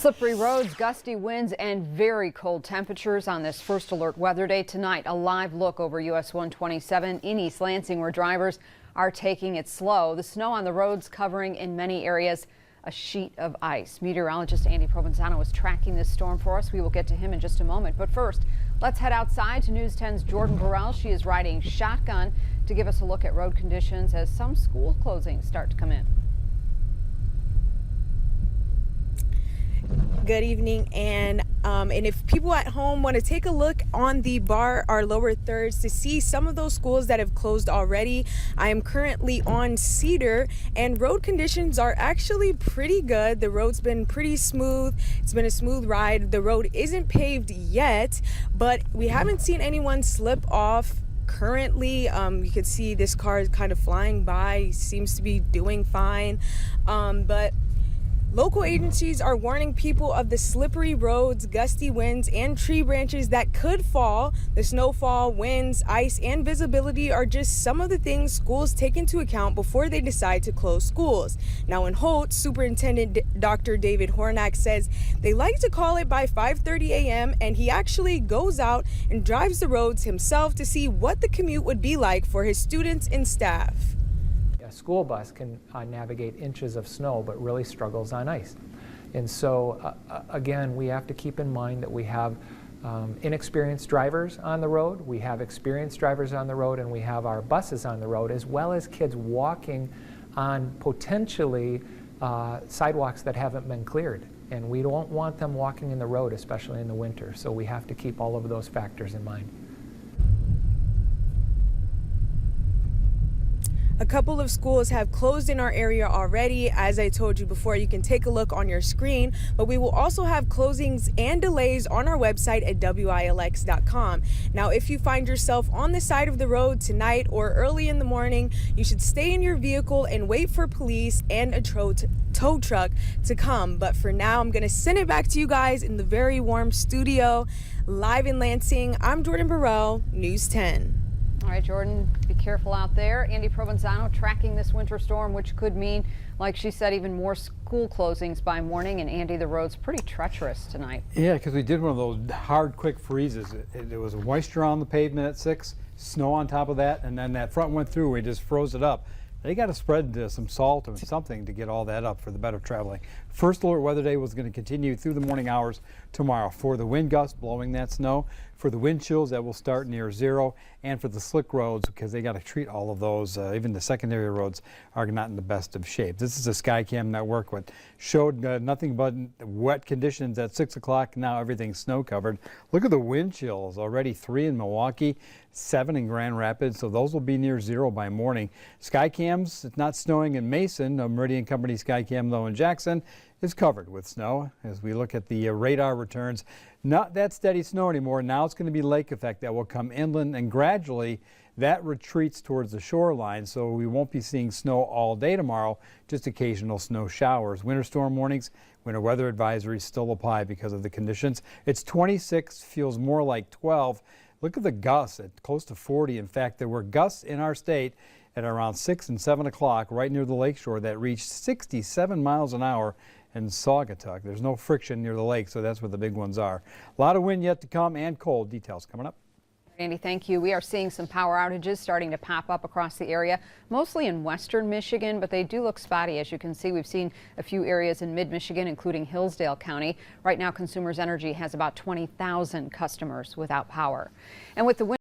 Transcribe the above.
Slippery roads, gusty winds, and very cold temperatures on this first alert weather day tonight. A live look over US 127 in East Lansing, where drivers are taking it slow. The snow on the roads covering in many areas a sheet of ice. Meteorologist Andy Provenzano is tracking this storm for us. We will get to him in just a moment. But first, let's head outside to News 10's Jordan Burrell. She is riding shotgun to give us a look at road conditions as some school closings start to come in. Good evening, and if people at home want to take a look on the our lower thirds to see some of those schools that have closed already, I am currently on Cedar, and road conditions are actually pretty good. The road's been pretty smooth. It's been a smooth ride. The road isn't paved yet, but we haven't seen anyone slip off. Currently, you can see this car is kind of flying by, seems to be doing fine, but local agencies are warning people of the slippery roads, gusty winds, and tree branches that could fall. The snowfall, winds, ice, and visibility are just some of the things schools take into account before they decide to close schools. Now in Holt, Superintendent Dr. David Hornak says they like to call it by 5:30 a.m. and he actually goes out and drives the roads himself to see what the commute would be like for his students and staff. A school bus can navigate inches of snow but really struggles on ice. And so again, we have to keep in mind that we have inexperienced drivers on the road, we have experienced drivers on the road, and we have our buses on the road, as well as kids walking on potentially sidewalks that haven't been cleared. And we don't want them walking in the road, especially in the winter. So we have to keep all of those factors in mind. A couple of schools have closed in our area already. As I told you before, you can take a look on your screen, but we will also have closings and delays on our website at WILX.com. Now, if you find yourself on the side of the road tonight or early in the morning, you should stay in your vehicle and wait for police and a tow truck to come. But for now, I'm going to send it back to you guys in the very warm studio. Live in Lansing, I'm Jordan Burrell, News 10. All right, Jordan, be careful out there. Andy Provenzano tracking this winter storm, which could mean, like she said, even more school closings by morning. And Andy, the road's pretty treacherous tonight. Yeah, because we did one of those hard, quick freezes. There was moisture on the pavement at 6, snow on top of that, and then that front went through. We just froze it up. They got to spread some salt or something to get all that up for the better traveling. First alert weather day was going to continue through the morning hours tomorrow for the wind gusts blowing that snow, for the wind chills that will start near 0, and for the slick roads, because they got to treat all of those. Even the secondary roads are not in the best of shape. This is a Skycam network what showed nothing but wet conditions at 6 o'clock. Now everything's snow covered. Look at the wind chills, already 3 in Milwaukee, 7 in Grand Rapids, so those will be near 0 by morning. Skycams, it's not snowing in Mason. Meridian Company Skycam though in Jackson is covered with snow. As we look at the radar returns, not that steady snow anymore. Now it's going to be lake effect that will come inland, and gradually that retreats towards the shoreline, so we won't be seeing snow all day tomorrow, just occasional snow showers. Winter storm warnings, winter weather advisories still apply because of the conditions. It's 26, feels more like 12. Look at the gusts at close to 40. In fact, there were gusts in our state at around 6 and 7 o'clock right near the lakeshore that reached 67 miles an hour in Saugatuck. There's no friction near the lake, so that's where the big ones are. A lot of wind yet to come and cold. Details coming up. Andy, thank you. We are seeing some power outages starting to pop up across the area, mostly in western Michigan, but they do look spotty. As you can see, we've seen a few areas in mid-Michigan, including Hillsdale County. Right now, Consumers Energy has about 20,000 customers without power. And with the